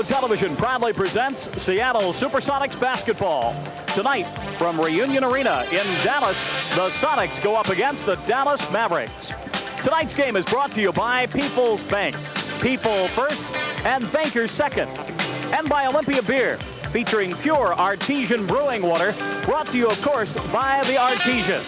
Television proudly presents Seattle Supersonics basketball. Tonight, from Reunion Arena in Dallas, the Sonics go up against the Dallas Mavericks. Tonight's game is brought to you by People's Bank. People first and bankers second. And by Olympia Beer, featuring pure artesian brewing water, brought to you, of course, by the Artesian.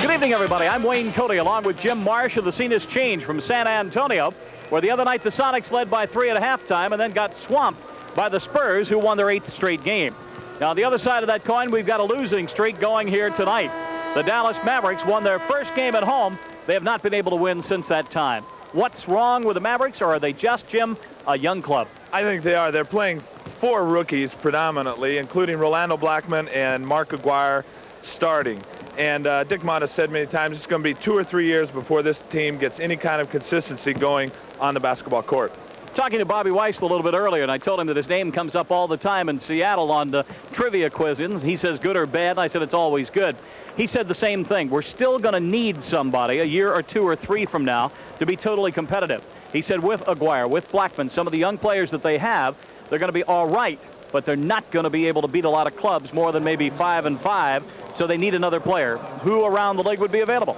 Good evening, everybody. I'm Wayne Cody, along with Jim Marsh of the Scene Has Changed from San Antonio, where the other night the Sonics led by 3 at halftime and then got swamped by the Spurs, who won their 8th straight game. Now, on the other side of that coin, we've got a losing streak going here tonight. The Dallas Mavericks won their first game at home. They have not been able to win since that time. What's wrong with the Mavericks, or are they just, Jim, a young club? I think they are. They're playing 4 rookies predominantly, including Rolando Blackman and Mark AGUIRRE starting. And Dick Mott has said many times it's going to be 2 or 3 years before this team gets any kind of consistency going on the basketball court. Talking to Bobby Weiss a little bit earlier, and I told him that his name comes up all the time in Seattle on the trivia quizzes. He says good or bad, and I said it's always good. He said the same thing. We're still going to need somebody a year or 2 or 3 from now to be totally competitive. He said with AGUIRRE, with Blackman, some of the young players that they have, they're going to be all right, but they're not going to be able to beat a lot of clubs more than maybe 5-5, so they need another player. Who around the league would be available?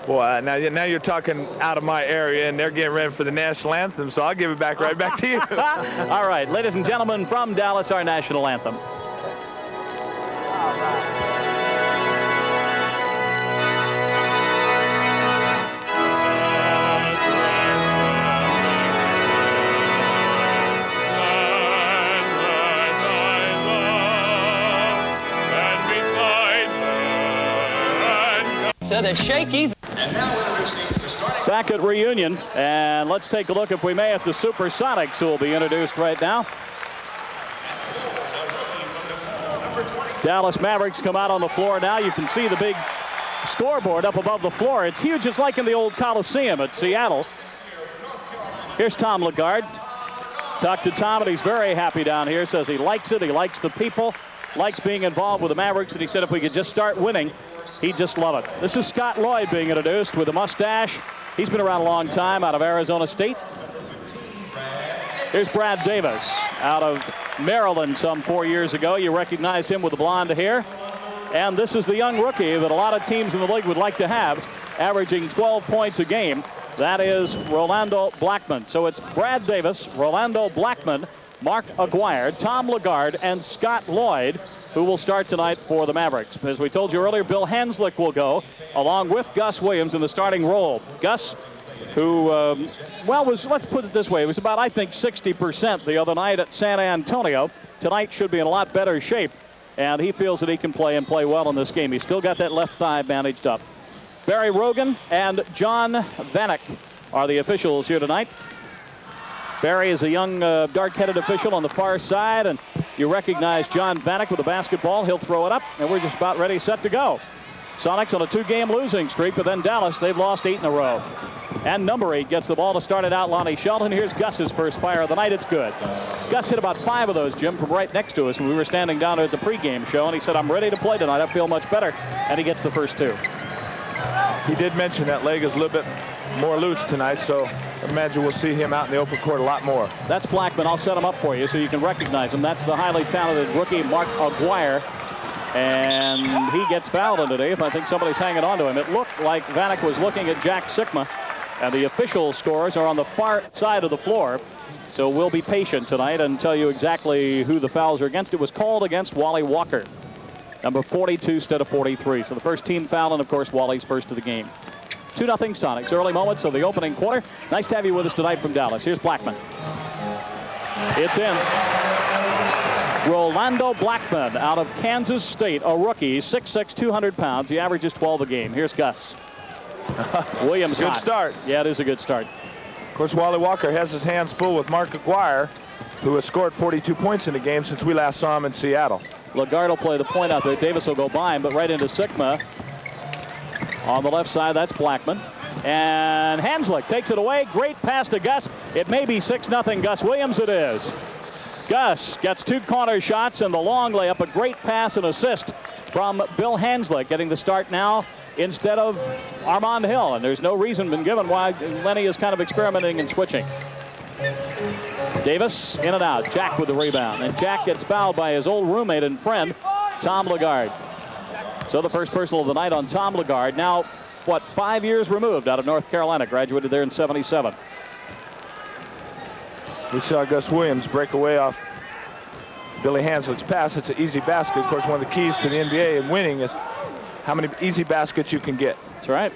Well, now you're talking out of my area, and they're getting ready for the national anthem, so I'll give it back right back to you. All right, ladies and gentlemen, from Dallas, our national anthem. So the Shakies. Back at Reunion, and let's take a look, if we may, at the Supersonics, who will be introduced right now. Dallas Mavericks come out on the floor now. You can see the big scoreboard up above the floor. It's huge, just like in the old Coliseum at Seattle. Here's Tom Lagarde. Talked to Tom, and he's very happy down here. Says he likes it, he likes the people, likes being involved with the Mavericks, and he said if we could just start winning, he'd just love it. This is Scott Lloyd being introduced with a mustache. He's been around a long time, out of Arizona State. Here's Brad Davis out of Maryland some 4 years ago. You recognize him with the blonde hair. And this is the young rookie that a lot of teams in the league would like to have, averaging 12 points a game. That is Rolando Blackman. So it's Brad Davis, Rolando Blackman, Mark AGUIRRE, Tom Lagarde, and Scott Lloyd, who will start tonight for the Mavericks. As we told you earlier, Bill Hanslick will go, along with Gus Williams in the starting role. Gus, who, let's put it this way, it was about, I think, 60% the other night at San Antonio. Tonight should be in a lot better shape, and he feels that he can play and play well in this game. He's still got that left thigh bandaged up. Barry Rogan and John Vanek are the officials here tonight. Barry is a young, dark-headed official on the far side, and you recognize John Vanek with the basketball. He'll throw it up, and we're just about ready, set to go. Sonics on a 2-game losing streak, but then Dallas, they've lost 8 in a row. And number 8 gets the ball to start it out, Lonnie Shelton. Here's Gus's first fire of the night. It's good. Gus hit about 5 of those, Jim, from right next to us when we were standing down at the pregame show, and he said, I'm ready to play tonight. I feel much better. And he gets the first 2. He did mention that leg is a little bit more loose tonight, so I imagine we'll see him out in the open court a lot more. That's Blackman. I'll set him up for you so you can recognize him. That's the highly talented rookie, Mark AGUIRRE. And he gets fouled underneath. I think somebody's hanging on to him. It looked like Vanek was looking at Jack Sikma, and the official scores are on the far side of the floor. So we'll be patient tonight and tell you exactly who the fouls are against. It was called against Wally Walker, number 42 instead of 43. So the first team foul, and of course Wally's first of the game. 2-0 Sonics. Early moments of the opening quarter. Nice to have you with us tonight from Dallas. Here's Blackman. It's in. Rolando Blackman out of Kansas State, a rookie, 6'6", 200 pounds. He averages 12 a game. Here's Gus. Williams. It's a good start. Yeah, it is a good start. Of course, Wally Walker has his hands full with Mark AGUIRRE, who has scored 42 points in the game since we last saw him in Seattle. Lagarde will play the point out there. Davis will go by him, but right into Sikma. On the left side, that's Blackman. And Hanslick takes it away. Great pass to Gus. It may be 6-0 Gus Williams. It is. Gus gets 2 corner shots and the long layup. A great pass and assist from Bill Hanslick, getting the start now instead of Armand Hill. And there's no reason been given why Lenny is kind of experimenting and switching. Davis in and out. Jack with the rebound. And Jack gets fouled by his old roommate and friend, Tom Lagarde. So the first personal of the night on Tom Lagarde. Now, what, 5 years removed out of North Carolina. Graduated there in '77. We saw Gus Williams break away off Billy Hanslick's pass. It's an easy basket. Of course, one of the keys to the NBA and winning is how many easy baskets you can get. That's right.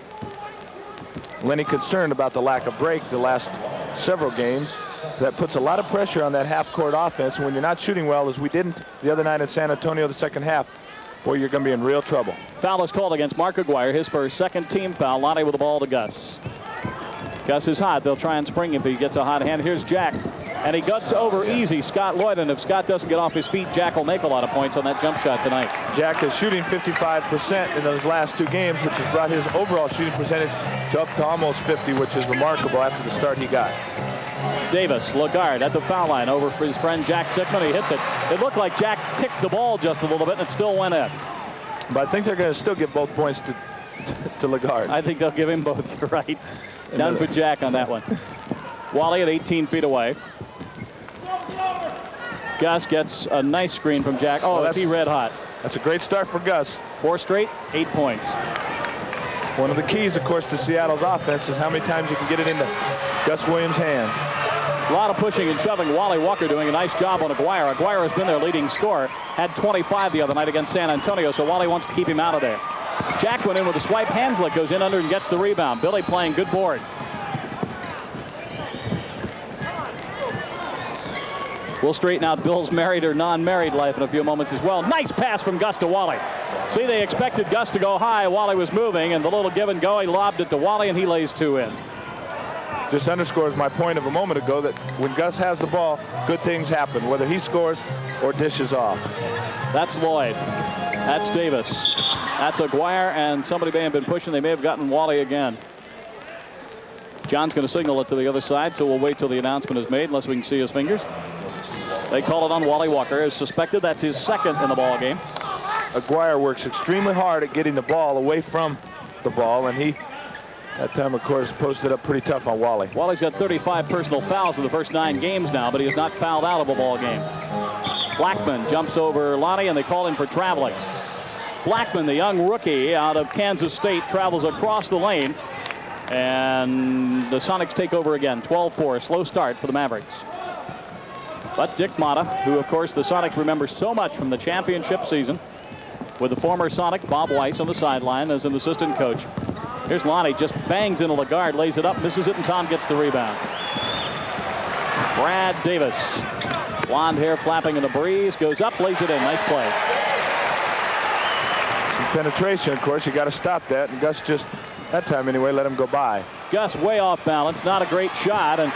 Lenny concerned about the lack of break the last several games. That puts a lot of pressure on that half-court offense. And when you're not shooting well, as we didn't the other night in San Antonio the second half, boy, you're going to be in real trouble. Foul is called against Mark Aguirre, his first, second team foul. Lonnie with the ball to Gus. Gus is hot. They'll try and spring him if he gets a hot hand. Here's Jack. And he guts over easy Scott Lloyd. And if Scott doesn't get off his feet, Jack will make a lot of points on that jump shot tonight. Jack is shooting 55% in those last two games, which has brought his overall shooting percentage to up to almost 50, which is remarkable after the start he got. Davis, Lagarde at the foul line over for his friend Jack Sickman. He hits it. It looked like Jack ticked the ball just a little bit, and it still went in. But I think they're going to still give both points to Lagarde. I think they'll give him both. You're right. Down for Jack on that one. Wally at 18 feet away. Gus gets a nice screen from Jack. Oh, is he red hot? That's a great start for Gus. 4 straight, 8 points. One of the keys, of course, to Seattle's offense is how many times you can get it into Gus Williams' hands. A lot of pushing and shoving. Wally Walker doing a nice job on Aguirre. Aguirre has been their leading scorer. Had 25 the other night against San Antonio, so Wally wants to keep him out of there. Jack went in with a swipe. Hanslick goes in under and gets the rebound. Billy playing good board. We'll straighten out Bill's married or non-married life in a few moments as well. Nice pass from Gus to Wally. See, they expected Gus to go high. Wally was moving, and the little give and go, he lobbed it to Wally, and he lays 2 in. Just underscores my point of a moment ago that when Gus has the ball, good things happen, whether he scores or dishes off. That's Lloyd. That's Davis. That's Aguirre, and somebody may have been pushing. They may have gotten Wally again. John's going to signal it to the other side, so we'll wait till the announcement is made, unless we can see his fingers. They call it on Wally Walker. As suspected, that's his second in the ball game. Aguirre works extremely hard at getting the ball away from the ball, and he, that time, of course, posted up pretty tough on Wally. Wally's got 35 personal fouls in the first 9 games now, but he has not fouled out of a ball game. Blackman jumps over Lonnie, and they call him for traveling. Blackman, the young rookie out of Kansas State, travels across the lane, and the Sonics take over again. 12-4, slow start for the Mavericks. But Dick Motta, who, of course, the Sonics remember so much from the championship season, with the former Sonic Bob Weiss on the sideline as an assistant coach. Here's Lonnie, just bangs into Lagarde, lays it up, misses it, and Tom gets the rebound. Brad Davis, blonde hair flapping in the breeze, goes up, lays it in. Nice play. Some penetration, of course, you got to stop that, and Gus just, that time anyway, let him go by. Gus way off balance, not a great shot, and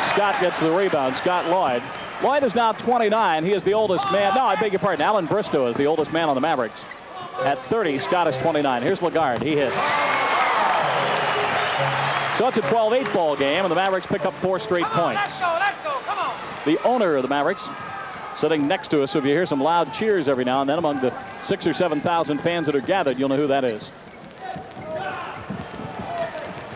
Scott gets the rebound. Scott Lloyd. Lloyd is now 29. He is the oldest man. No, I beg your pardon. Alan Bristow is the oldest man on the Mavericks. At 30, Scott is 29. Here's Lagarde. He hits. So it's a 12-8 ball game, and the Mavericks pick up 4 straight points. Let's go. Come on. The owner of the Mavericks sitting next to us. So if you hear some loud cheers every now and then among the 6,000 or 7,000 fans that are gathered, you'll know who that is.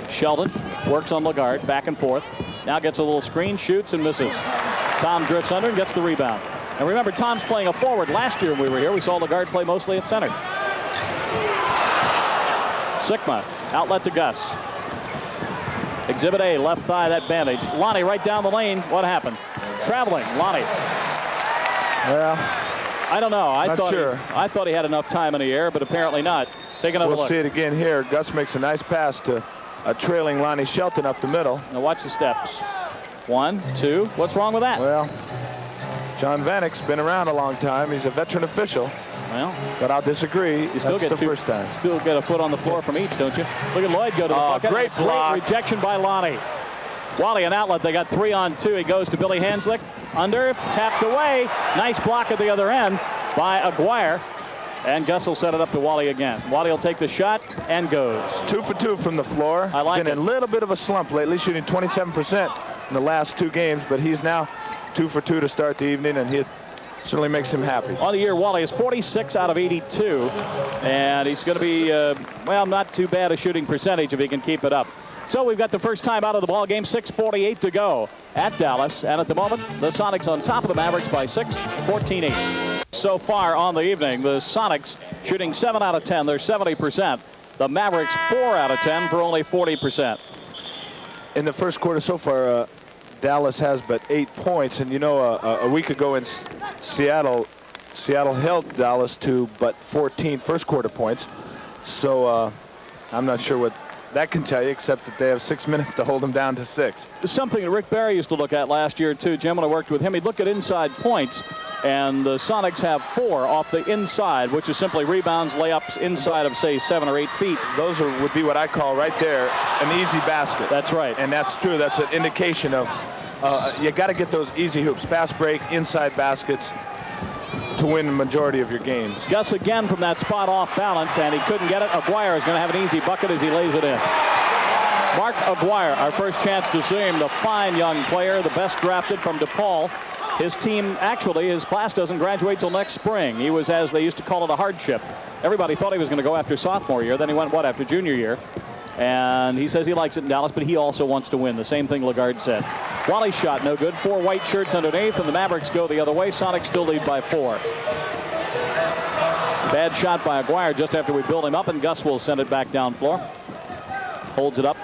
Sheldon works on Lagarde, back and forth. Now gets a little screen, shoots, and misses. Tom drifts under and gets the rebound. And remember, Tom's playing a forward. Last year when we were here, we saw Lagarde play mostly at center. Sigma, outlet to Gus. Exhibit A, left thigh, that bandage. Lonnie right down the lane. What happened? Traveling, Lonnie. Well, I don't know. I thought he had enough time in the air, but apparently not. Take another look. We'll see it again here. Gus makes a nice pass to a trailing Lonnie Shelton up the middle. Now watch the steps. 1, 2. What's wrong with that? Well, John Vanek's been around a long time. He's a veteran official. Well, but I'll disagree. You still That's the first time. Still get a foot on the floor from each, don't you? Look at Lloyd go to the bucket. Great block. Great rejection by Lonnie. Wally an outlet. They got 3 on 2. He goes to Billy Hanslick. Under, tapped away. Nice block at the other end by Aguirre. And Gus will set it up to Wally again. Wally will take the shot and goes. 2 for 2 from the floor. I like Been it. in a little bit of a slump lately, shooting 27% in the last 2 games, but he's now 2 for 2 to start the evening, and he certainly makes him happy. On the year, Wally is 46 out of 82, and he's going to be, well, not too bad a shooting percentage if he can keep it up. So we've got the first time out of the ball game. 6:48 to go at Dallas. And at the moment, the Sonics on top of the Mavericks by 6, 14-8. So far on the evening, the Sonics shooting 7 out of 10. They're 70%. The Mavericks 4 out of 10 for only 40%. In the first quarter so far, Dallas has but 8 points. And, you know, a week ago in Seattle held Dallas to but 14 first quarter points. So I'm not sure what that can tell you, except that they have 6 minutes to hold them down to 6. Something that Rick Barry used to look at last year, too, Jim, when I worked with him. He'd look at inside points, and the Sonics have 4 off the inside, which is simply rebounds, layups inside of, say, 7 or 8 feet. Those would be what I call right there an easy basket. That's right. And that's true. That's an indication of you got to get those easy hoops, fast break, inside baskets to win the majority of your games. Gus again from that spot off balance, and he couldn't get it. Aguirre is going to have an easy bucket as he lays it in. Mark Aguirre, our first chance to see him, the fine young player, the best drafted from DePaul. His team, actually, his class doesn't graduate till next spring. He was, as they used to call it, a hardship. Everybody thought he was going to go after sophomore year. Then he went, after junior year? And he says he likes it in Dallas, but he also wants to win. The same thing Lagarde said. Wally's shot no good. 4 white shirts underneath, and the Mavericks go the other way. Sonics still lead by 4. Bad shot by Aguirre just after we build him up, and Gus will send it back down floor. Holds it up.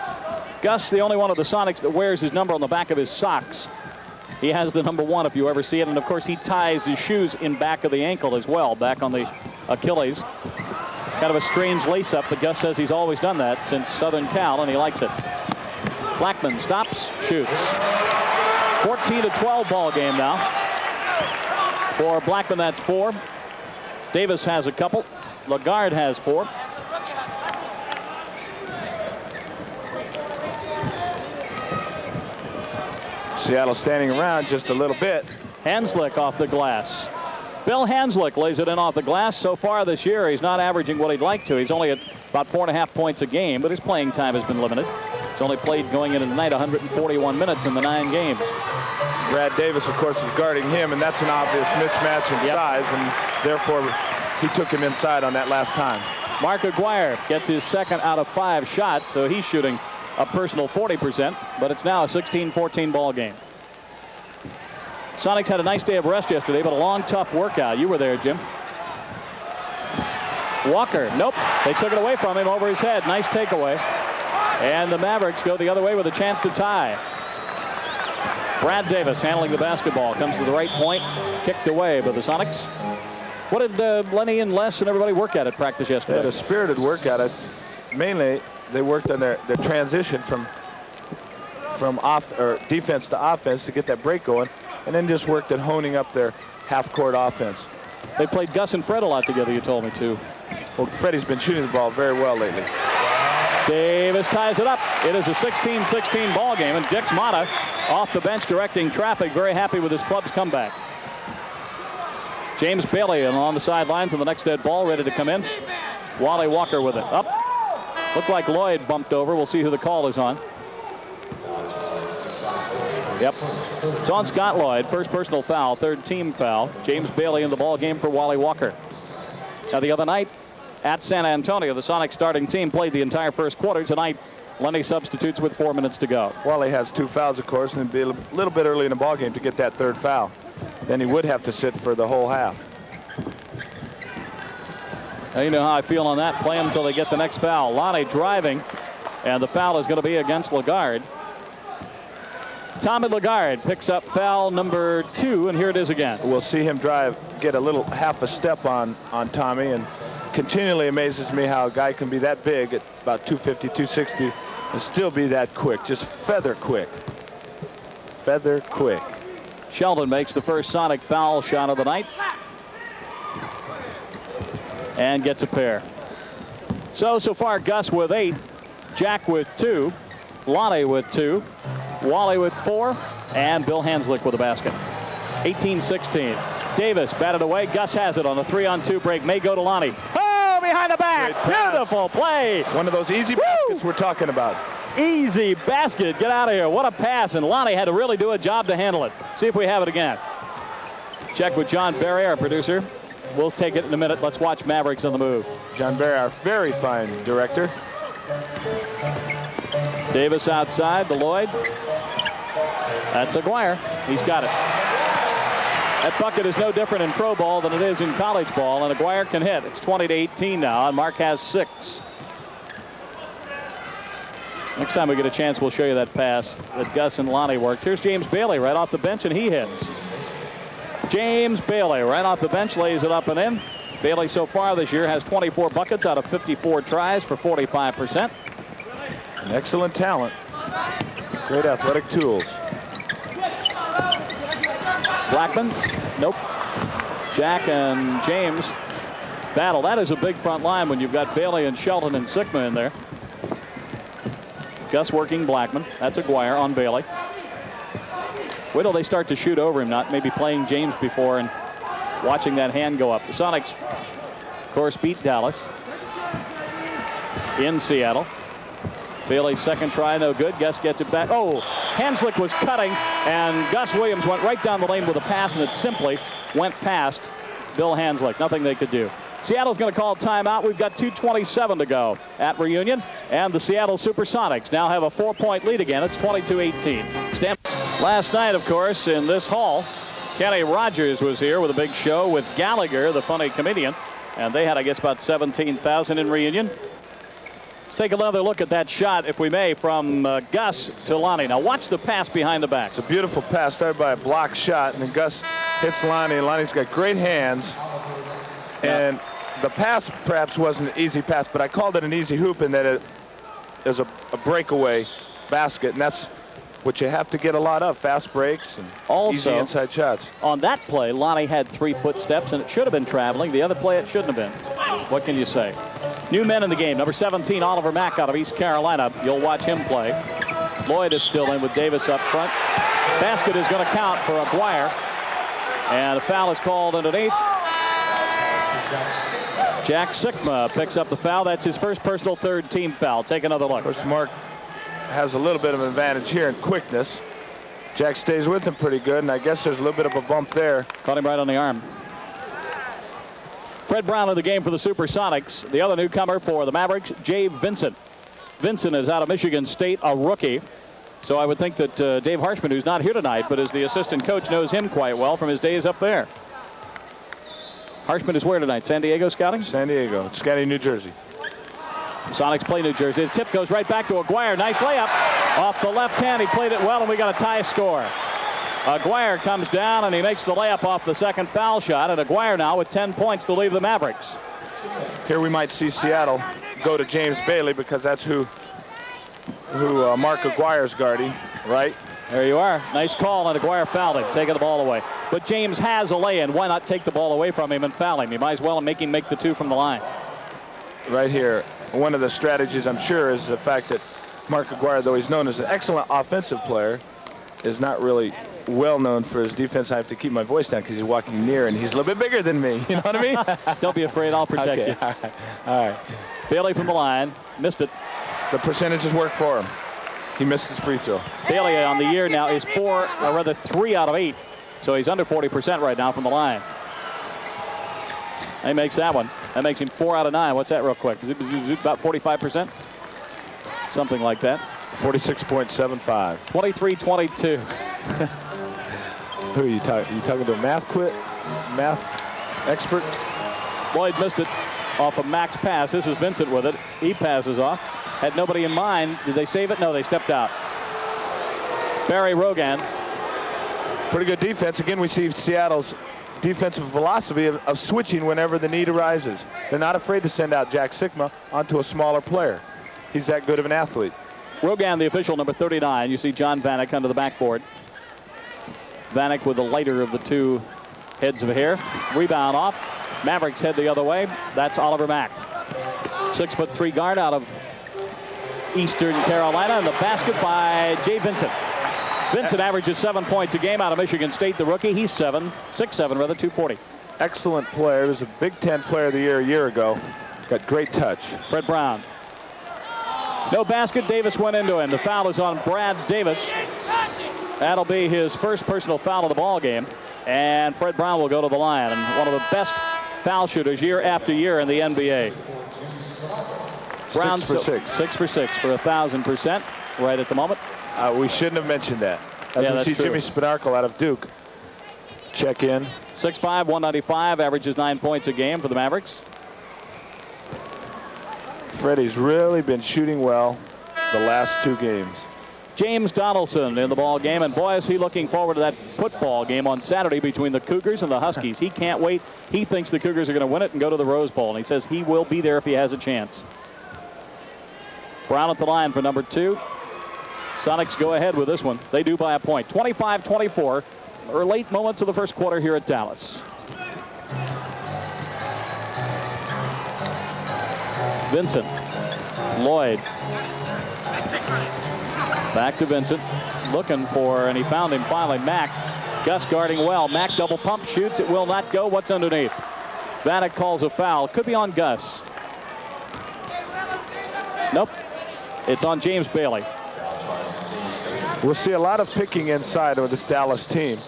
Gus, the only one of the Sonics that wears his number on the back of his socks. He has the number 1 if you ever see it, and of course he ties his shoes in back of the ankle as well, back on the Achilles. Kind of a strange lace-up, but Gus says he's always done that since Southern Cal, and he likes it. Blackman stops, shoots. 14-12 ball game now. For Blackman, that's 4. Davis has a couple. Lagarde has 4. Seattle standing around just a little bit. Hanslick off the glass. Bill Hanslick lays it in off the glass. So far this year, he's not averaging what he'd like to. He's only at about 4.5 points a game, but his playing time has been limited. He's only played going into tonight 141 minutes in the 9 games. Brad Davis, of course, is guarding him, and that's an obvious mismatch in size, and therefore he took him inside on that last time. Mark Aguirre gets his 2nd out of 5 shots, so he's shooting a personal 40%, but it's now a 16-14 ball game. Sonics had a nice day of rest yesterday, but a long, tough workout. You were there, Jim. Walker, nope. They took it away from him over his head. Nice takeaway. And the Mavericks go the other way with a chance to tie. Brad Davis handling the basketball. Comes to the right point. Kicked away by the Sonics. What did Lenny and Les and everybody work at practice yesterday? They had a spirited workout. Mainly, they worked on their transition from defense to offense to get that break going, and then just worked at honing up their half-court offense. They played Gus and Fred a lot together, you told me, too. Well, Freddie's been shooting the ball very well lately. Davis ties it up. It is a 16-16 ball game, and Dick Motta off the bench directing traffic, very happy with his club's comeback. James Bailey on the sidelines on the next dead ball, ready to come in. Wally Walker with it. Up. Looked like Lloyd bumped over. We'll see who the call is on. Yep. It's on Scott Lloyd. First personal foul, 3rd team foul. James Bailey in the ball game for Wally Walker. Now the other night at San Antonio, the Sonics starting team played the entire first quarter. Tonight, Lenny substitutes with 4 minutes to go. Wally has 2 fouls, of course, and it'd be a little bit early in the ball game to get that 3rd foul. Then he would have to sit for the whole half. Now you know how I feel on that. Play them until they get the next foul. Lonnie driving, and the foul is going to be against Lagarde. Tommy Lagarde picks up foul number 2, and here it is again. We'll see him drive, get a little half a step on Tommy, and continually amazes me how a guy can be that big at about 250, 260, and still be that quick, just feather quick. Feather quick. Sheldon makes the first Sonic foul shot of the night. And gets a pair. So far, Gus with 8, Jack with 2, Lonnie with 2, Wally with 4, and Bill Hanslick with a basket. 18-16. Davis batted away. Gus has it on a 3-on-2 break. May go to Lonnie. Oh, behind the back. Beautiful play. One of those easy baskets we're talking about. Easy basket. Get out of here. What a pass. And Lonnie had to really do a job to handle it. See if we have it again. Check with John Barry, our producer. We'll take it in a minute. Let's watch Mavericks on the move. John Barry, our very fine director. Davis outside to Lloyd. That's Aguirre. He's got it. That bucket is no different in pro ball than it is in college ball, and Aguirre can hit. It's 20-18 now, and Mark has 6. Next time we get a chance, we'll show you that pass that Gus and Lonnie worked. Here's James Bailey right off the bench, and he hits. James Bailey right off the bench, lays it up and in. Bailey so far this year has 24 buckets out of 54 tries for 45%. An excellent talent. Great athletic tools. Blackman, nope. Jack and James battle. That is a big front line when you've got Bailey and Shelton and Sigma in there. Gus working Blackman. That's Aguirre on Bailey. Wait till they start to shoot over him, not maybe playing James before and watching that hand go up. The Sonics, of course, beat Dallas in Seattle. Bailey's second try, no good. Gus gets it back. Oh, Hanslick was cutting, and Gus Williams went right down the lane with a pass, and it simply went past Bill Hanslick. Nothing they could do. Seattle's going to call timeout. We've got 2:27 to go at Reunion, and the Seattle Supersonics now have a 4-point lead again. It's 22-18. Last night, of course, in this hall, Kenny Rogers was here with a big show with Gallagher, the funny comedian, and they had, I guess, about 17,000 in Reunion. Let's take another look at that shot, if we may, from Gus to Lonnie. Now watch the pass behind the back. It's a beautiful pass started by a block shot, and then Gus hits Lonnie, and Lonnie's got great hands. And the pass perhaps wasn't an easy pass, but I called it an easy hoop in that it is a breakaway basket, and that's what you have to get a lot of, fast breaks and also, easy inside shots. On that play, Lonnie had 3 footsteps, and it should have been traveling. The other play, it shouldn't have been. What can you say? New men in the game. Number 17, Oliver Mack out of East Carolina. You'll watch him play. Lloyd is still in with Davis up front. Basket is going to count for Aguirre. And a foul is called underneath. Jack Sigma picks up the foul. That's his first personal third-team foul. Take another look. Of course, Mark has a little bit of an advantage here in quickness. Jack stays with him pretty good, and I guess there's a little bit of a bump there. Caught him right on the arm. Fred Brown in the game for the Supersonics. The other newcomer for the Mavericks, Jay Vincent. Vincent is out of Michigan State, a rookie. So I would think that Dave Harshman, who's not here tonight, but is the assistant coach, knows him quite well from his days up there. Harshman is where tonight? San Diego scouting? San Diego, scouting New Jersey. Sonics play New Jersey. The tip goes right back to Aguirre. Nice layup off the left hand. He played it well, and we got a tie score. Aguirre comes down, and he makes the layup off the second foul shot. And Aguirre now with 10 points to lead the Mavericks. Here we might see Seattle go to James Bailey because that's who Mark Aguirre's guarding, right? There you are. Nice call, and Aguirre fouled him, taking the ball away. But James has a lay-in. Why not take the ball away from him and foul him? You might as well make him make the 2 from the line. Right here, one of the strategies, I'm sure, is the fact that Mark Aguirre, though he's known as an excellent offensive player, is not really well known for his defense. I have to keep my voice down because he's walking near, and he's a little bit bigger than me. You know what I mean? Don't be afraid. I'll protect you. All right. Bailey from the line. Missed it. The percentages work for him. He missed his free throw. Bailey on the year now is 3 out of 8. So he's under 40% right now from the line. He makes that one. That makes him 4 out of 9. What's that real quick? Is it about 45%? Something like that. 46.75. 23-22. Who are you talking? You talking to a math expert? Lloyd missed it off of Mack's pass. This is Vincent with it. He passes off. Had nobody in mind. Did they save it? No, they stepped out. Barry Rogan. Pretty good defense. Again, we see Seattle's defensive philosophy of switching whenever the need arises. They're not afraid to send out Jack Sigma onto a smaller player. He's that good of an athlete. Rogan, the official, number 39. You see John Vanek under the backboard. Vanek with the lighter of the 2 heads of hair. Rebound off. Mavericks head the other way. That's Oliver Mack. 6'3" guard out of Eastern Carolina, and the basket by Jay Vincent. Vincent averages 7 points a game out of Michigan State, the rookie. He's 6'7", 240. Excellent player. He was a Big Ten Player of the Year a year ago. Got great touch. Fred Brown. No basket. Davis went into him. The foul is on Brad Davis. That'll be his first personal foul of the ball game. And Fred Brown will go to the line. And one of the best foul shooters year after year in the NBA. Brown 6 for 6. 6 for 6 for 1,000% right at the moment. We shouldn't have mentioned that. As Yeah, we that's see true. Jimmy Spinarkel out of Duke check in. 6'5", 195, averages 9 points a game for the Mavericks. Freddie's really been shooting well the last 2 games. James Donaldson in the ball game, and boy, is he looking forward to that football game on Saturday between the Cougars and the Huskies. He can't wait. He thinks the Cougars are going to win it and go to the Rose Bowl, and he says he will be there if he has a chance. Brown at the line for number 2. Sonics go ahead with this one. They do by a point. 25-24, or late moments of the first quarter here at Dallas. Vincent. Lloyd. Back to Vincent. Looking for, and he found him finally, Mack. Gus guarding well. Mack double pump, shoots. It will not go. What's underneath? Vanek calls a foul. Could be on Gus. Nope. It's on James Bailey. We'll see a lot of picking inside of this Dallas team,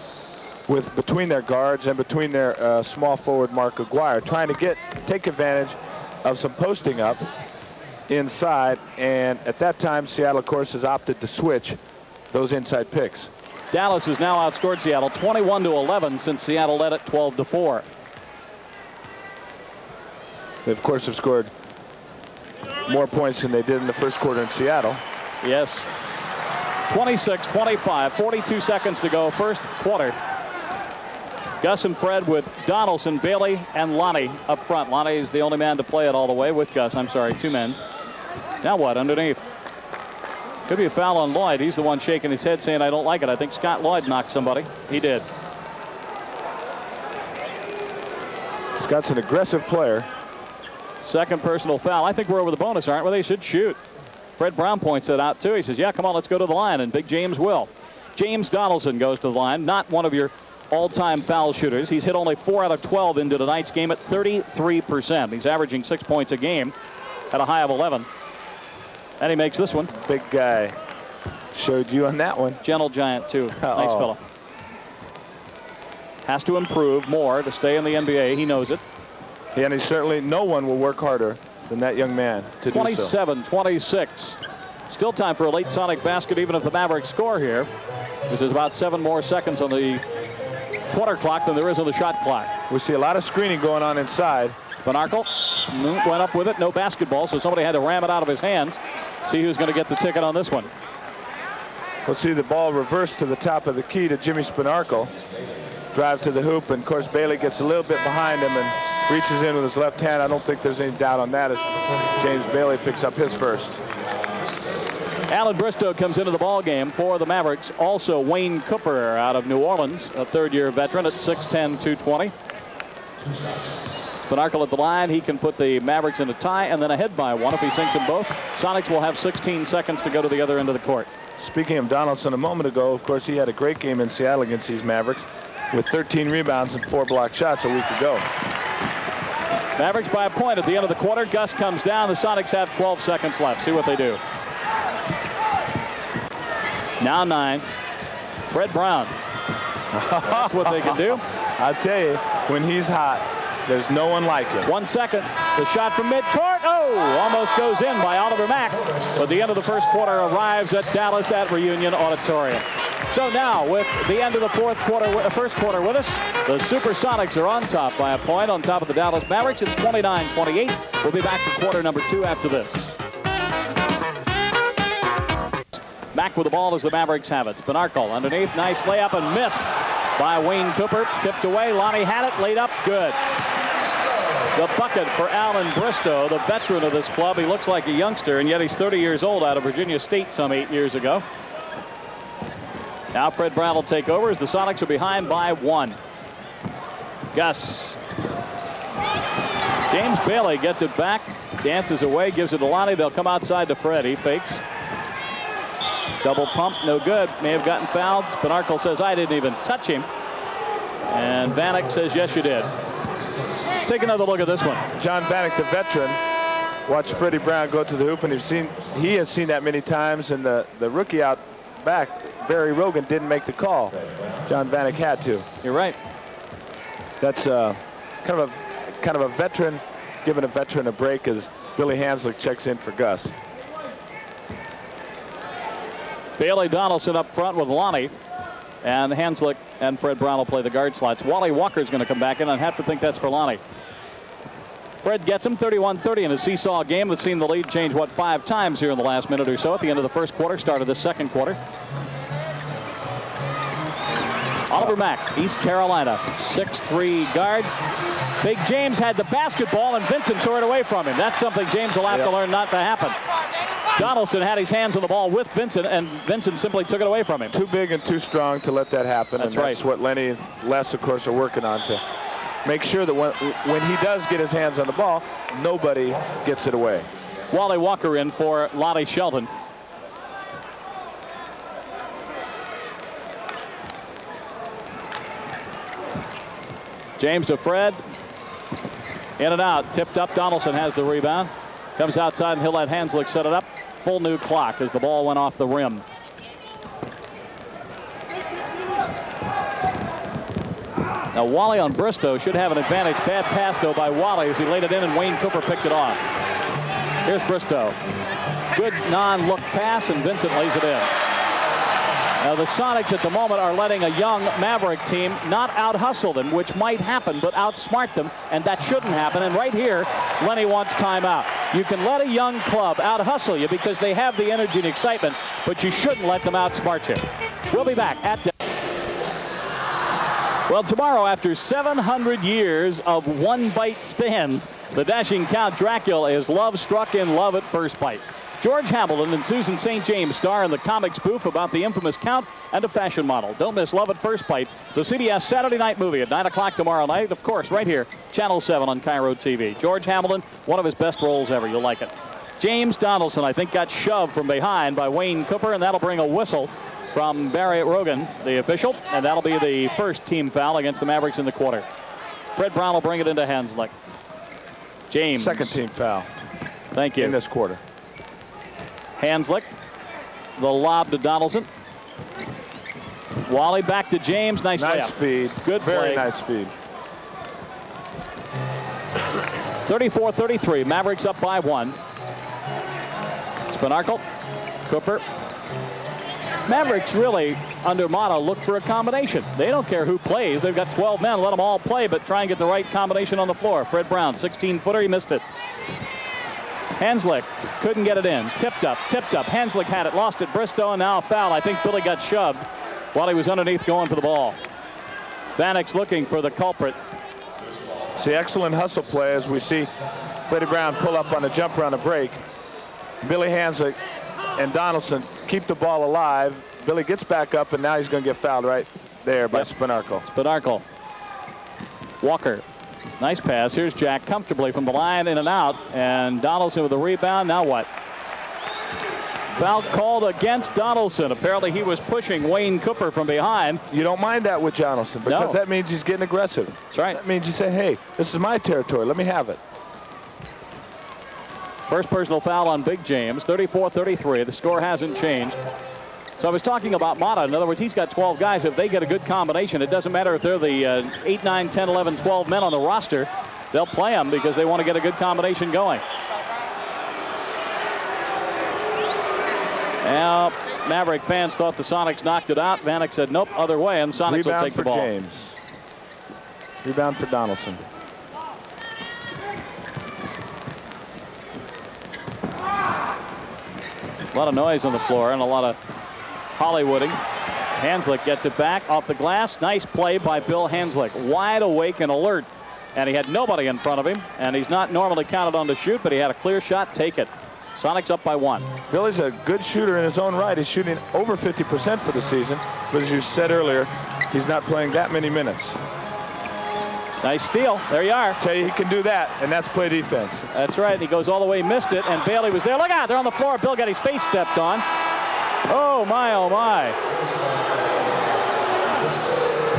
with between their guards and between their small forward Mark Aguirre, trying to take advantage of some posting up inside, and at that time Seattle of course has opted to switch those inside picks. Dallas has now outscored Seattle 21-11 since Seattle led it 12-4. They of course have scored more points than they did in the first quarter in Seattle. Yes. 26-25, 42 seconds to go, first quarter. Gus and Fred with Donaldson, Bailey, and Lonnie up front. Lonnie is the only man to play it all the way with Gus. I'm sorry, 2 men. Now what underneath? Could be a foul on Lloyd. He's the one shaking his head saying, I don't like it. I think Scott Lloyd knocked somebody. He did. Scott's an aggressive player. Second personal foul. I think we're over the bonus, aren't we? They should shoot. Fred Brown points it out, too. He says, yeah, come on, let's go to the line. And Big James will. James Donaldson goes to the line. Not one of your all-time foul shooters. He's hit only 4 out of 12 into tonight's game at 33%. He's averaging 6 points a game at a high of 11. And he makes this one. Big guy. Showed you on that one. Gentle giant, too. Nice fella. Has to improve more to stay in the NBA. He knows it. Yeah, and certainly no one will work harder than that young man to do so. 27-26. Still time for a late Sonic basket, even if the Mavericks score here. This is about 7 more seconds on the quarter clock than there is on the shot clock. We see a lot of screening going on inside. Benarkel went up with it. No basketball, so somebody had to ram it out of his hands. See who's going to get the ticket on this one. We'll see the ball reversed to the top of the key to Jimmy Spinarkel. Drive to the hoop, and of course Bailey gets a little bit behind him and reaches in with his left hand. I don't think there's any doubt on that as James Bailey picks up his first. Alan Bristow comes into the ball game for the Mavericks. Also Wayne Cooper out of New Orleans, a third-year veteran at 6'10", 220. Benarkel at the line. He can put the Mavericks in a tie and then ahead by 1 if he sinks them both. Sonics will have 16 seconds to go to the other end of the court. Speaking of Donaldson a moment ago, of course, he had a great game in Seattle against these Mavericks with 13 rebounds and 4 blocked shots a week ago. Mavericks by a point at the end of the quarter. Gus comes down. The Sonics have 12 seconds left. See what they do. Now 9. Fred Brown. That's what they can do. I'll tell you, when he's hot, there's no one like him. 1 second. The shot from midcourt. Oh, almost goes in by Oliver Mack. But the end of the first quarter arrives at Dallas at Reunion Auditorium. So now, with the end of the first quarter with us, the Supersonics are on top by a point on top of the Dallas Mavericks. It's 29-28. We'll be back for quarter number 2 after this. Back with the ball as the Mavericks have it. Benarkel underneath. Nice layup and missed by Wayne Cooper. Tipped away. Lonnie had it. Laid up. Good. The bucket for Alan Bristow, the veteran of this club. He looks like a youngster, and yet he's 30 years old out of Virginia State some 8 years ago. Now Fred Brown will take over as the Sonics are behind by 1. Gus. James Bailey gets it back. Dances away. Gives it to Lonnie. They'll come outside to Fred. He fakes. Double pump, no good. May have gotten fouled. Benarkel says, I didn't even touch him. And Vanek says, yes, you did. Take another look at this one. John Vanek, the veteran, watched Freddie Brown go to the hoop, and he has seen that many times. And the rookie out back, Barry Rogan, didn't make the call. John Vanek had to. You're right. That's kind of a veteran, giving a veteran a break, as Billy Hanslick checks in for Gus. Bailey Donaldson up front with Lonnie. And Hanslick and Fred Brown will play the guard slots. Wally Walker's going to come back in. I'd have to think that's for Lonnie. Fred gets him 31-30 in a seesaw game that's seen the lead change, 5 times here in the last minute or so at the end of the first quarter, start of the second quarter. Oliver Mack, East Carolina, 6'3" guard. Big James had the basketball, and Vincent tore it away from him. That's something James will have to learn not to happen. Donaldson had his hands on the ball with Vincent, and Vincent simply took it away from him. Too big and too strong to let that happen. That's That's what Lenny and Les, of course, are working on to make sure that when he does get his hands on the ball, nobody gets it away. Wally Walker in for Lonnie Shelton. James to Fred. In and out. Tipped up. Donaldson has the rebound. Comes outside, and he'll let Hanslick set it up. Full new clock as the ball went off the rim. Now Wally on Bristow should have an advantage. Bad pass, though, by Wally as he laid it in, and Wayne Cooper picked it off. Here's Bristow. Good non-look pass, and Vincent lays it in. Now the Sonics at the moment are letting a young Maverick team not out-hustle them, which might happen, but outsmart them, and that shouldn't happen. And right here, Lenny wants timeout. You can let a young club out-hustle you because they have the energy and excitement, but you shouldn't let them outsmart you. We'll be back at Well, tomorrow, after 700 years of one-bite stands, the dashing Count Dracula is love-struck in love at first bite. George Hamilton and Susan St. James star in the comic spoof about the infamous Count and a fashion model. Don't miss Love at First Bite, the CBS Saturday night movie at 9 o'clock tomorrow night. Of course, right here, Channel 7 on Cairo TV. George Hamilton, one of his best roles ever. You'll like it. James Donaldson, I think, got shoved from behind by Wayne Cooper, and that'll bring a whistle from Barry Rogan, the official, and that'll be the first team foul against the Mavericks in the quarter. Fred Brown will bring it into Hanslick. James. Second team foul. Thank you. In this quarter. Hanslick, the lob to Donaldson. Wally back to James. Nice layup. Feed. Good play. Very nice feed. 34-33. Mavericks up by 1. Spinarkle. Cooper. Mavericks really, under Mata, look for a combination. They don't care who plays. They've got 12 men. Let them all play, but try and get the right combination on the floor. Fred Brown, 16-footer. He missed it. Hanslick couldn't get it in. Tipped up. Hanslick had it, lost it. Bristow, and now a foul. I think Billy got shoved while he was underneath going for the ball. Vanek's looking for the culprit. See, excellent hustle play as we see Freddie Brown pull up on a jumper on a break. Billy Hanslick and Donaldson keep the ball alive. Billy gets back up, and now he's going to get fouled right there by Spinarkle. Spinarkle. Walker. Nice pass. Here's Jack comfortably from the line, in and out. And Donaldson with the rebound. Now what? Foul called against Donaldson. Apparently he was pushing Wayne Cooper from behind. You don't mind that with Donaldson because that means he's getting aggressive. That's right. That means you say, hey, this is my territory. Let me have it. First personal foul on Big James. 34-33. The score hasn't changed. So I was talking about Mata. In other words, he's got 12 guys. If they get a good combination, it doesn't matter if they're the 8, 9, 10, 11, 12 men on the roster. They'll play them because they want to get a good combination going. Now, Maverick fans thought the Sonics knocked it out. Vanek said, nope, other way, and Sonics will take the ball. Rebound for James. Rebound for Donaldson. A lot of noise on the floor and a lot of Hollywooding. Hanslick gets it back off the glass. Nice play by Bill Hanslick. Wide awake and alert. And he had nobody in front of him. And he's not normally counted on to shoot, but he had a clear shot. Take it. Sonics up by 1. Billy's a good shooter in his own right. He's shooting over 50% for the season. But as you said earlier, he's not playing that many minutes. Nice steal. There you are. Tell you he can do that, and that's play defense. That's right. He goes all the way, missed it, and Bailey was there. Look out. They're on the floor. Bill got his face stepped on. Oh, my, oh, my.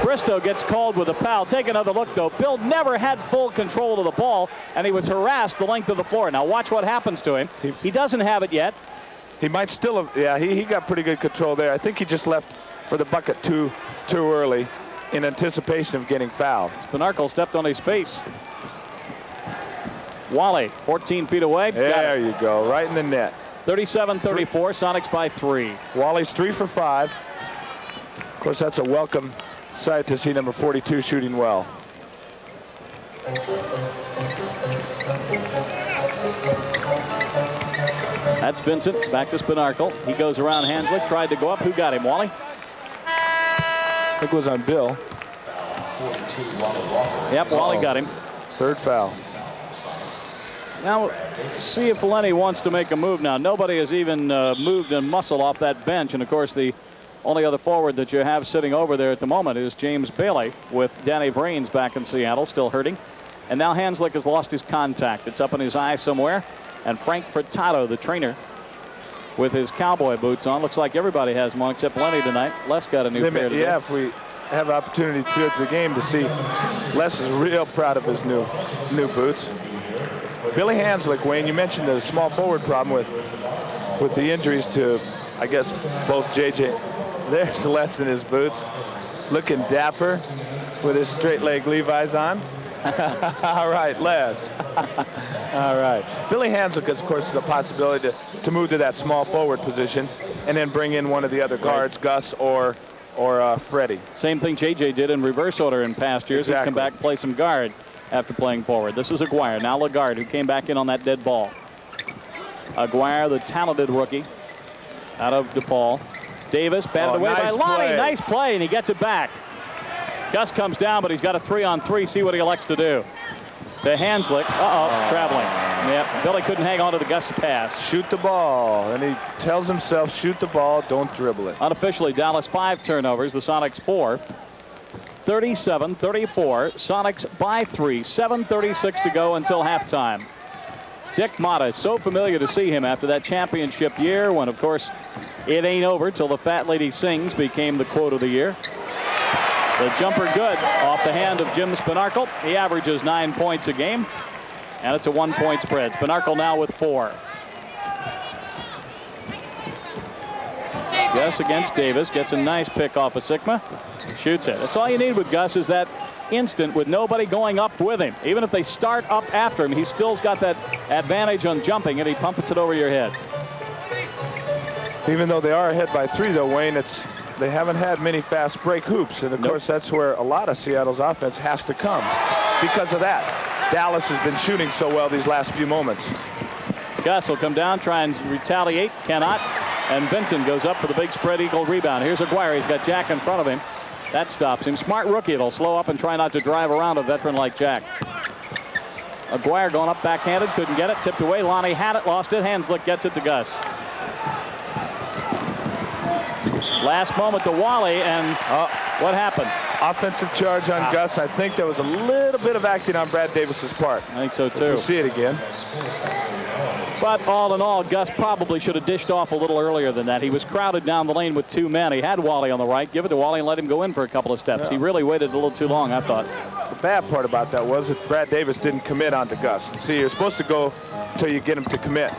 Bristow gets called with a foul. Take another look, though. Bill never had full control of the ball, and he was harassed the length of the floor. Now watch what happens to him. He doesn't have it yet. He might still have, yeah, he got pretty good control there. I think he just left for the bucket too early in anticipation of getting fouled. Spinarkle stepped on his face. Wally, 14 feet away. There you go, right in the net. 37-34, Sonics by 3. Wally's 3 for 5. Of course, that's a welcome sight to see number 42 shooting well. That's Vincent, back to Spinarkle. He goes around Hanslick, tried to go up. Who got him, Wally? I think it was on Bill. Yep, Wally got him. Third foul. Now, see if Lenny wants to make a move now. Nobody has even moved a muscle off that bench. And, of course, the only other forward that you have sitting over there at the moment is James Bailey, with Danny Vrains back in Seattle, still hurting. And now Hanslick has lost his contact. It's up in his eye somewhere. And Frank Furtado, the trainer, with his cowboy boots on. Looks like everybody has them on except Lenny tonight. Les got a new pair today. Yeah, if we have an opportunity throughout the game to see, Les is real proud of his new boots. Billy Hanslick, Wayne, you mentioned the small forward problem with the injuries to, I guess, both JJ. There's Les in his boots, looking dapper with his straight leg Levi's on. All right, Les. All right. Billy Hanslick, of course, is a possibility to move to that small forward position and then bring in one of the other guards, Gus or Freddie. Same thing JJ did in reverse order in past years. Exactly. He'd come back and play some guard after playing forward. This is Aguirre, now Lagarde, who came back in on that dead ball. Aguirre, the talented rookie out of DePaul. Davis batted away by Lonnie. Nice play, and he gets it back. Gus comes down, but he's got a 3-on-3. See what he elects to do. To Hanslick. Traveling. Yeah, Billy couldn't hang on to the Gus pass. Shoot the ball. And he tells himself, shoot the ball, don't dribble it. Unofficially, Dallas 5 turnovers, the Sonics 4. 37-34, Sonics by 3. 7:36 to go until halftime. Dick Motta, so familiar to see him after that championship year when, of course, it ain't over till the fat lady sings became the quote of the year. The jumper good off the hand of Jim Spinarkle. He averages 9 points a game, and it's a 1-point spread. Spinarkle now with 4. Gus against Davis, gets a nice pick off of Sigma, shoots it. That's all you need with Gus is that instant with nobody going up with him. Even if they start up after him, he still's got that advantage on jumping, and he pumps it over your head. Even though they are ahead by 3, though, Wayne, they haven't had many fast break hoops, and of course that's where a lot of Seattle's offense has to come. Because of that, Dallas has been shooting so well these last few moments. Gus will come down, try and retaliate, cannot, and Vincent goes up for the big spread eagle rebound. Here's Aguirre. He's got Jack in front of him. That stops him. Smart rookie. It'll slow up and try not to drive around a veteran like Jack. Aguirre going up backhanded, couldn't get it, tipped away. Lonnie had it, lost it. Hanslick gets it to Gus. Last moment to Wally, and what happened? Offensive charge on Gus. I think there was a little bit of acting on Brad Davis's part. I think so too. We'll see it again. But all in all, Gus probably should have dished off a little earlier than that. He was crowded down the lane with 2 men. He had Wally on the right. Give it to Wally and let him go in for a couple of steps. Yeah. He really waited a little too long, I thought. The bad part about that was that Brad Davis didn't commit onto Gus. See, you're supposed to go until you get him to commit.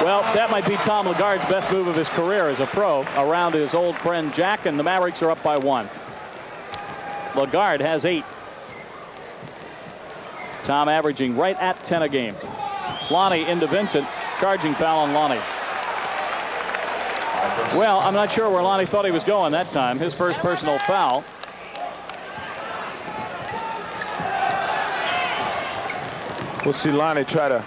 Well, that might be Tom Lagarde's best move of his career as a pro, around his old friend Jack, and the Mavericks are up by 1. Lagarde has 8. Tom averaging right at 10 a game. Lonnie into Vincent, charging foul on Lonnie. Well, I'm not sure where Lonnie thought he was going that time. His first personal foul. We'll see Lonnie try to.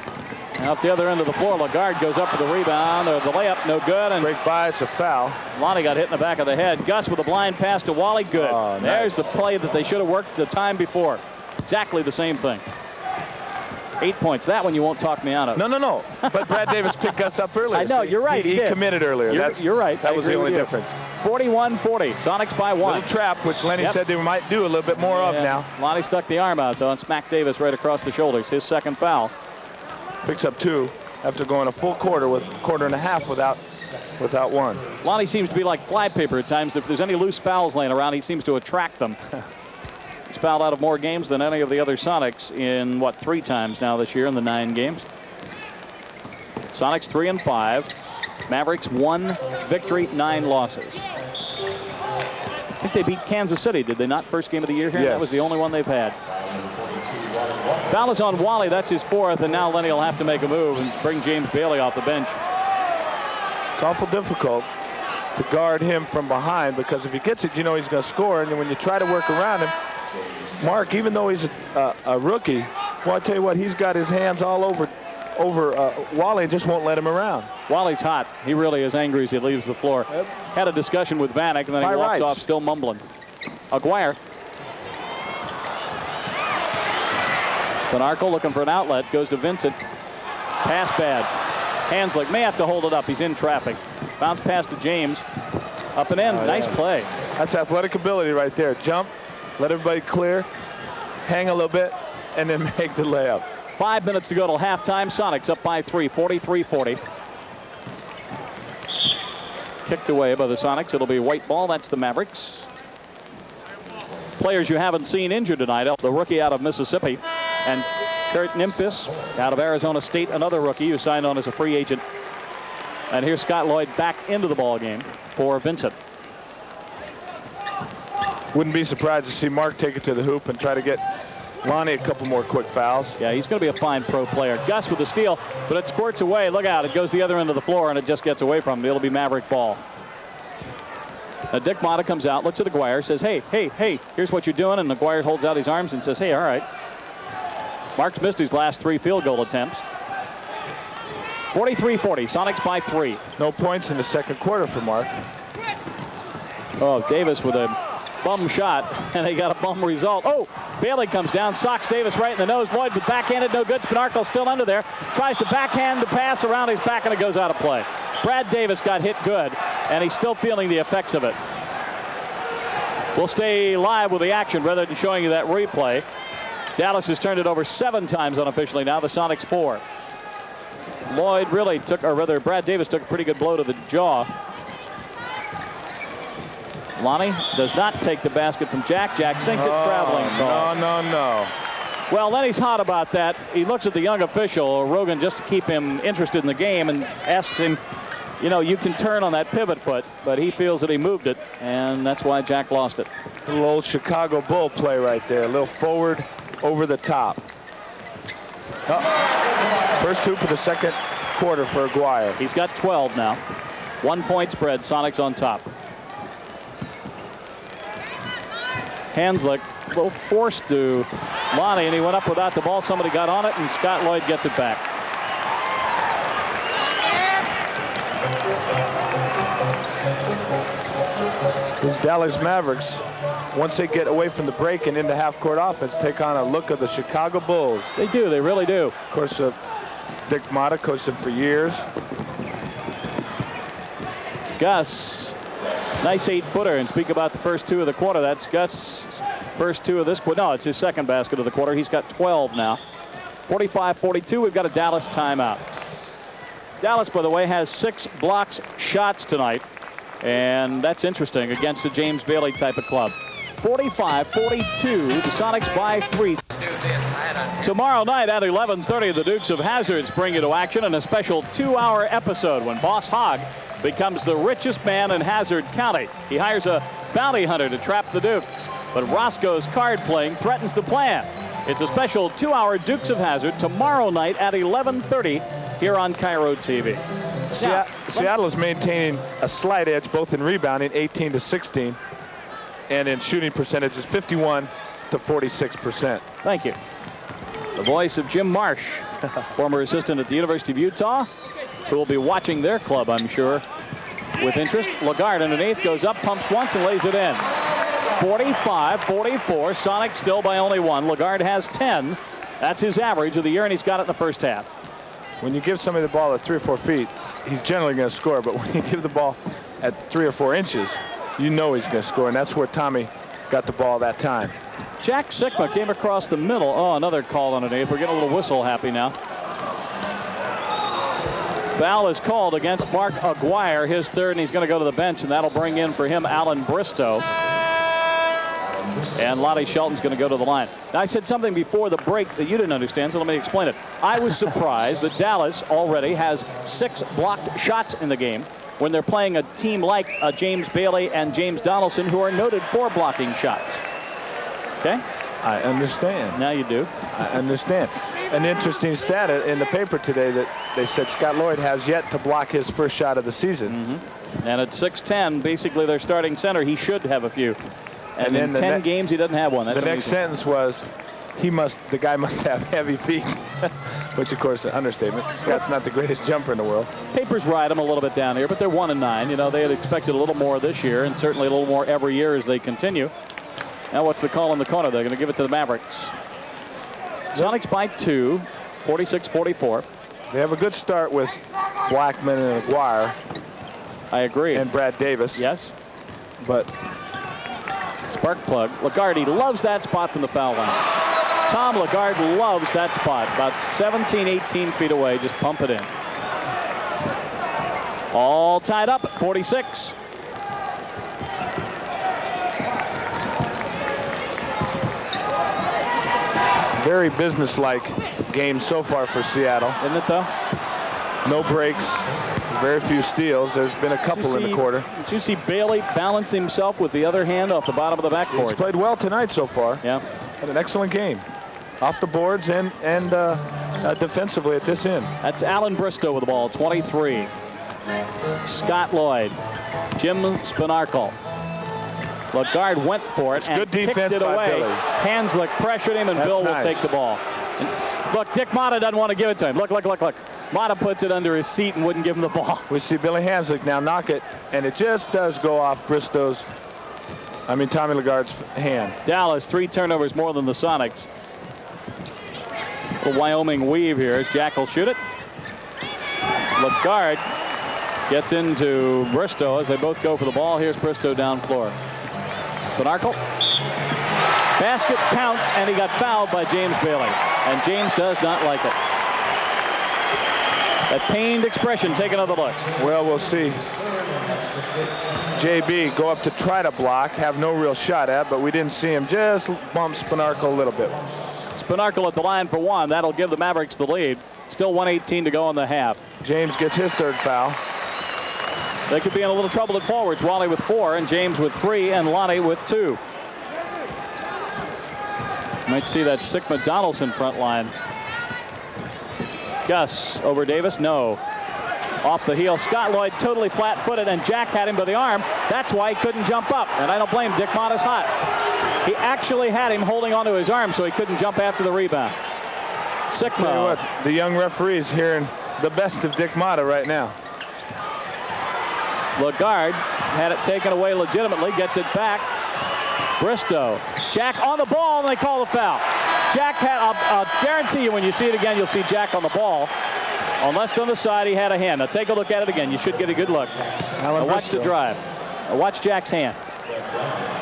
Out the other end of the floor, Lagarde goes up for the rebound, or the layup, no good. And break by, it's a foul. Lonnie got hit in the back of the head. Gus with a blind pass to Wally, good. Oh, there's nice. the play that they should have worked the time before. Exactly the same thing. 8 points. That one you won't talk me out of. No. But Brad Davis picked Gus up earlier. I know, you're right. He committed earlier. You're right. That was the only difference. 41-40. Sonics by 1. Little trap, which Lenny said they might do a little bit more of now. Lonnie stuck the arm out, though, and smacked Davis right across the shoulders. His second foul. Picks up 2 after going a full quarter with quarter and a half without 1. Lonnie seems to be like flypaper at times. If there's any loose fouls laying around, he seems to attract them. He's fouled out of more games than any of the other Sonics in, 3 times now this year in the 9 games. Sonics 3-5. Mavericks 1 victory, 9 losses. I think they beat Kansas City, did they not? First game of the year here? Yes. That was the only one they've had. Foul is on Wally. That's his 4th, and now Lenny will have to make a move and bring James Bailey off the bench. It's awful difficult to guard him from behind, because if he gets it, you know he's going to score. And when you try to work around him, Mark, even though he's a rookie, well, I tell you what, he's got his hands all over Wally and just won't let him around. Wally's hot. He really is angry as he leaves the floor. Had a discussion with Vanek, and then he walks off still mumbling. Aguirre. Spanarkel looking for an outlet. Goes to Vincent. Pass bad. Hanslick may have to hold it up. He's in traffic. Bounce pass to James. Up and in. Nice play. That's athletic ability right there. Jump, let everybody clear, hang a little bit, and then make the layup. 5 minutes to go till halftime. Sonics up by 3, 43-40. Kicked away by the Sonics. It'll be white ball. That's the Mavericks. Players you haven't seen injured tonight. The rookie out of Mississippi, and Kurt Nimphis out of Arizona State, another rookie who signed on as a free agent. And here's Scott Lloyd back into the ball game for Vincent. Wouldn't be surprised to see Mark take it to the hoop and try to get Lonnie a couple more quick fouls. Yeah, he's going to be a fine pro player. Gus with the steal, but it squirts away. Look out, it goes the other end of the floor, and it just gets away from him. It'll be Maverick ball. Dick Motta comes out, looks at Aguirre, says, hey, here's what you're doing. And Aguirre holds out his arms and says, hey, all right. Mark's missed his last 3 field goal attempts. 43-40, Sonics by 3. No points in the second quarter for Mark. Oh, Davis with a bum shot, and they got a bum result. Oh, Bailey comes down, socks Davis right in the nose. Lloyd with backhanded, no good. Spanarkel still under there. Tries to backhand the pass around his back, and it goes out of play. Brad Davis got hit good, and he's still feeling the effects of it. We'll stay live with the action rather than showing you that replay. Dallas has turned it over 7 times unofficially now. The Sonics 4. Lloyd really took, or rather Brad Davis took a pretty good blow to the jaw. Lonnie does not take the basket from Jack. Jack sinks it, traveling call. No. Well, Lenny's hot about that. He looks at the young official, Rogan, just to keep him interested in the game, and asked him, you know, you can turn on that pivot foot, but he feels that he moved it, and that's why Jack lost it. A little old Chicago Bull play right there. A little forward over the top. First hoop of the second quarter for Aguirre. He's got 12 now. 1 point spread, Sonics on top. Hanslick, a little forced to Lonnie, and he went up without the ball. Somebody got on it, and Scott Lloyd gets it back. These Dallas Mavericks, once they get away from the break and into half-court offense, take on a look of the Chicago Bulls. They do. They really do. Of course, Dick Motta coached them for years. Gus, nice 8-footer, and speak about the first 2 of the quarter. That's Gus' first 2 of this quarter. No, it's his second basket of the quarter. He's got 12 now. 45-42. We've got a Dallas timeout. Dallas, by the way, has 6 blocks shots tonight, and that's interesting against a James Bailey type of club. 45-42. The Sonics by 3. Tomorrow night at 11:30, the Dukes of Hazzards bring you to action in a special 2-hour episode when Boss Hogg becomes the richest man in Hazard County. He hires a bounty hunter to trap the Dukes, but Roscoe's card playing threatens the plan. It's a special 2-hour Dukes of Hazzard tomorrow night at 11:30 here on Cairo TV. Seattle is maintaining a slight edge both in rebounding, 18-16, and in shooting percentages, 51-46%. Thank you. The voice of Jim Marsh, former assistant at the University of Utah, who will be watching their club, I'm sure, with interest. Lagarde underneath, goes up, pumps once, and lays it in. 45-44. Sonic still by only 1. Lagarde has 10. That's his average of the year, and he's got it in the first half. When you give somebody the ball at 3 or 4 feet, he's generally going to score. But when you give the ball at 3 or 4 inches, you know he's going to score. And that's where Tommy got the ball that time. Jack Sikma came across the middle. Oh, another call underneath. We're getting a little whistle happy now. Foul is called against Mark Aguirre, his 3rd, and he's going to go to the bench, and that'll bring in for him Alan Bristow. And Lottie Shelton's going to go to the line. Now, I said something before the break that you didn't understand, so let me explain it. I was surprised that Dallas already has 6 blocked shots in the game when they're playing a team like James Bailey and James Donaldson, who are noted for blocking shots. Okay? I understand. Now you do. I understand. An interesting stat in the paper today that they said Scott Lloyd has yet to block his first shot of the season. And at 6'10", basically their starting center, he should have a few. And in 10 games, he doesn't have one. That's the next sentence was, the guy must have heavy feet, which of course is an understatement. Scott's not the greatest jumper in the world. Papers ride him a little bit down here, but they're 1-9. You know, they had expected a little more this year, and certainly a little more every year as they continue. Now what's the call in the corner? They're going to give it to the Mavericks. Sonics by 2, 46-44. They have a good start with Blackman and Aguirre. I agree. And Brad Davis. Yes. But spark plug. Lagarde loves that spot from the foul line. Tom Lagarde loves that spot. About 17, 18 feet away. Just pump it in. All tied up at 46. Very businesslike game so far for Seattle. Isn't it, though? No breaks. Very few steals. There's been a couple in the quarter. Did you see Bailey balance himself with the other hand off the bottom of the backboard? He's played well tonight so far. Yeah. Had an excellent game. Off the boards and defensively at this end. That's Alan Bristow with the ball, 23. Scott Lloyd. Jim Spinarkle. Lagarde went for it and good defense kicked it by away. Billy. Hanslick pressured him, and That's Bill nice. will take the ball. And look, Dick Motta doesn't want to give it to him. Look. Motta puts it under his seat and wouldn't give him the ball. We see Billy Hanslick now knock it, and it just does go off Tommy Lagarde's hand. Dallas, 3 turnovers more than the Sonics. A Wyoming weave here as Jack will shoot it. Lagarde gets into Bristow as they both go for the ball. Here's Bristow down floor. Spinarkle. Basket counts, and he got fouled by James Bailey. And James does not like it. That pained expression. Take another look. Well, we'll see. JB go up to try to block, have no real shot at, but we didn't see him. Just bump Spinarkle a little bit. Spinarkle at the line for 1. That'll give the Mavericks the lead. Still 1:18 to go in the half. James gets his 3rd foul. They could be in a little trouble at forwards. Wally with 4, and James with 3, and Lonnie with 2. Might see that Sigma Donaldson front line. Gus over Davis. No. Off the heel. Scott Lloyd totally flat-footed, and Jack had him by the arm. That's why he couldn't jump up. And I don't blame Dick Motta's hot. He actually had him holding onto his arm so he couldn't jump after the rebound. Sigma. Tell you what, the young referees hearing the best of Dick Motta right now. Lagarde had it taken away legitimately. Gets it back. Bristow. Jack on the ball, and they call the foul. Jack had, I'll guarantee you when you see it again, you'll see Jack on the ball. Unless on the side he had a hand. Now take a look at it again. You should get a good look. Now watch the drive. Now watch Jack's hand.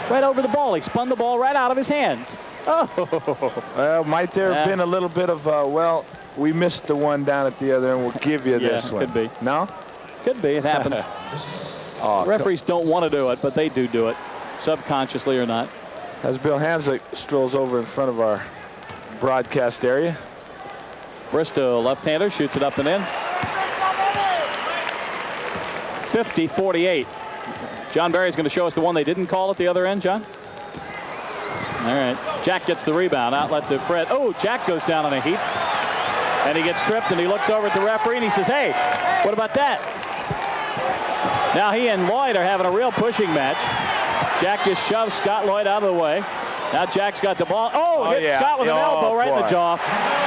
Right over the ball. He spun the ball right out of his hands. Oh. Well, might there have been a little bit of, well, we missed the one down at the other end. We'll give you this one. Could be. No? Could be. It happens. Referees don't want to do it, but they do it, subconsciously or not. As Bill Hanslick strolls over in front of our broadcast area. Bristow, left-hander, shoots it up and in. 50-48. John Barry's going to show us the one they didn't call at the other end, John. All right. Jack gets the rebound. Outlet to Fred. Oh, Jack goes down on a heap. And he gets tripped, and he looks over at the referee, and he says, hey, what about that? Now he and Lloyd are having a real pushing match. Jack just shoves Scott Lloyd out of the way. Now Jack's got the ball. Hit Scott with an elbow right in the jaw.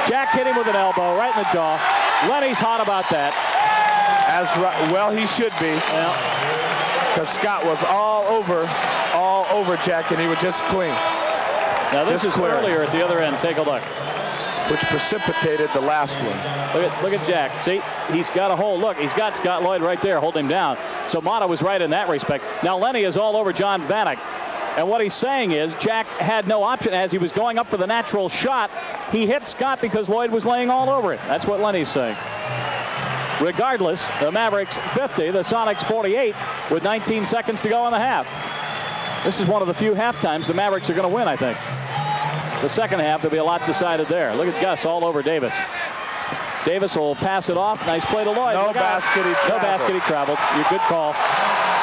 Jack hit him with an elbow right in the jaw. Lenny's hot about that. Well, he should be. Because Scott was all over Jack, and he was just clean. Now this is earlier at the other end. Take a look. Which precipitated the last one. Look at Jack. See, he's got a hole. Look, he's got Scott Lloyd right there holding him down. So Motta was right in that respect. Now Lenny is all over John Vanek. And what he's saying is Jack had no option as he was going up for the natural shot. He hit Scott because Lloyd was laying all over it. That's what Lenny's saying. Regardless, the Mavericks 50, the Sonics 48 with 19 seconds to go in the half. This is one of the few halftimes the Mavericks are going to win, I think. The second half, there'll be a lot decided there. Look at Gus all over Davis. Davis will pass it off. Nice play to Lloyd. No basket, he traveled. No basket, he traveled. Good call.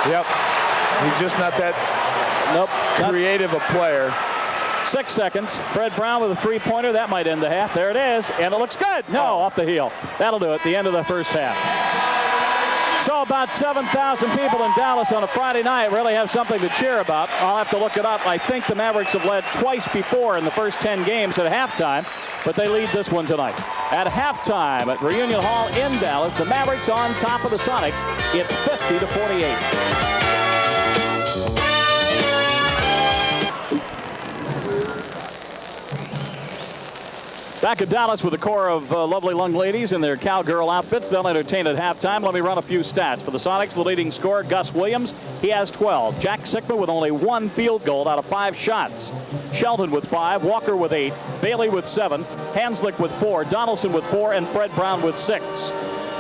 Yep. He's just not that creative a player. 6 seconds. Fred Brown with a three-pointer. That might end the half. There it is, and it looks good. No, off the heel. That'll do it. The end of the first half. So about 7,000 people in Dallas on a Friday night really have something to cheer about. I'll have to look it up. I think the Mavericks have led twice before in the first 10 games at halftime, but they lead this one tonight. At halftime at Reunion Hall in Dallas, the Mavericks on top of the Sonics. It's 50-48. Back at Dallas with a core of lovely young ladies in their cowgirl outfits. They'll entertain at halftime. Let me run a few stats. For the Sonics, the leading scorer, Gus Williams, he has 12. Jack Sikma with only 1 field goal out of 5 shots. Shelton with 5, Walker with 8, Bailey with 7, Hanslick with 4, Donaldson with 4, and Fred Brown with 6.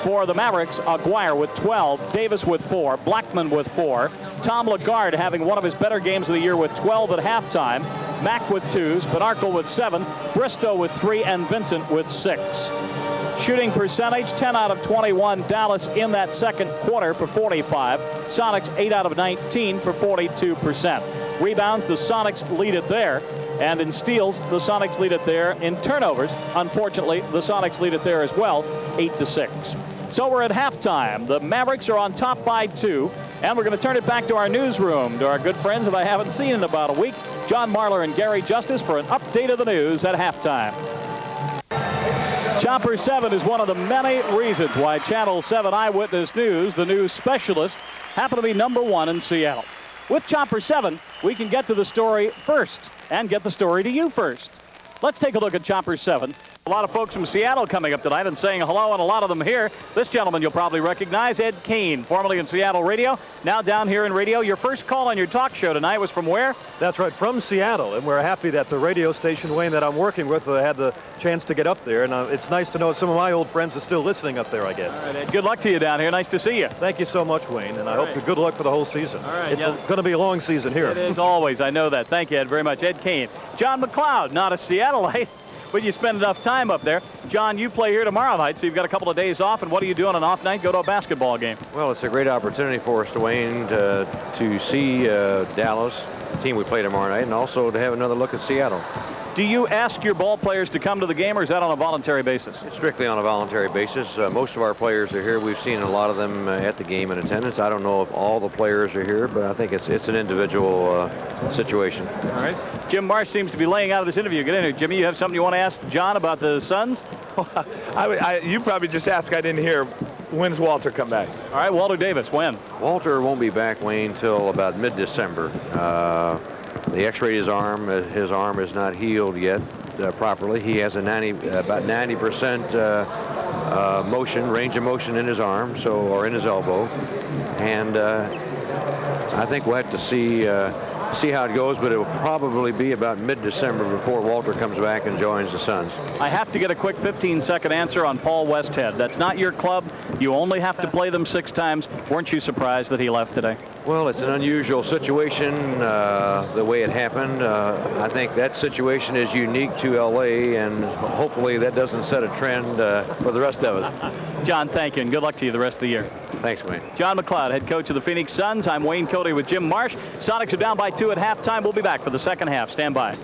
For the Mavericks, Aguirre with 12, Davis with 4, Blackman with 4, Tom Lagarde having one of his better games of the year with 12 at halftime, Mack with 2s, Benarkle with 7, Bristow with 3, and Vincent with 6. Shooting percentage, 10 out of 21. Dallas in that second quarter for 45. Sonics 8 out of 19 for 42%. Rebounds, the Sonics lead it there. And in steals, the Sonics lead it there. In turnovers, unfortunately, the Sonics lead it there as well, 8-6. So we're at halftime. The Mavericks are on top by 2. And we're going to turn it back to our newsroom, to our good friends that I haven't seen in about a week, John Marler and Gary Justice, for an update of the news at halftime. Chopper 7 is one of the many reasons why Channel 7 Eyewitness News, the news specialist, happen to be #1 in Seattle. With Chopper 7, we can get to the story first and get the story to you first. Let's take a look at Chopper 7. A lot of folks from Seattle coming up tonight and saying hello, and a lot of them here. This gentleman you'll probably recognize, Ed Kane, formerly in Seattle radio, now down here in radio. Your first call on your talk show tonight was from where? That's right, from Seattle, and we're happy that the radio station, Wayne, that I'm working with had the chance to get up there, and it's nice to know some of my old friends are still listening up there, I guess. All right, Ed, good luck to you down here. Nice to see you. Thank you so much, Wayne, and I hope good luck for the whole season. All right, it's going to be a long season here. It is always. I know that. Thank you, Ed, very much. Ed Kane. John McLeod, not a Seattleite, but you spend enough time up there. John, you play here tomorrow night, so you've got a couple of days off. And what do you do on an off night? Go to a basketball game. Well, it's a great opportunity for us, Dwayne, to see Dallas, the team we play tomorrow night, and also to have another look at Seattle. Do you ask your ball players to come to the game, or is that on a voluntary basis? It's strictly on a voluntary basis. Most of our players are here. We've seen a lot of them at the game in attendance. I don't know if all the players are here, but I think it's an individual situation. All right. Jim Marsh seems to be laying out of this interview. Get in here, Jimmy. You have something you want to ask John about the Suns? You probably just asked. I didn't hear. When's Walter come back? All right, Walter Davis, when? Walter won't be back, Wayne, till about mid-December. The X-rayed his arm is not healed yet properly. He has a about 90% range of motion in his arm, or in his elbow, and I think we'll have to see how it goes, but it will probably be about mid-December before Walter comes back and joins the Suns. I have to get a quick 15-second answer on Paul Westhead. That's not your club. You only have to play them 6 times. Weren't you surprised that he left today? Well, it's an unusual situation, the way it happened. I think that situation is unique to L.A., and hopefully that doesn't set a trend for the rest of us. John, thank you, and good luck to you the rest of the year. Thanks, Wayne. John McLeod, head coach of the Phoenix Suns. I'm Wayne Cody with Jim Marsh. Sonics are down by 2 at halftime. We'll be back for the second half. Stand by.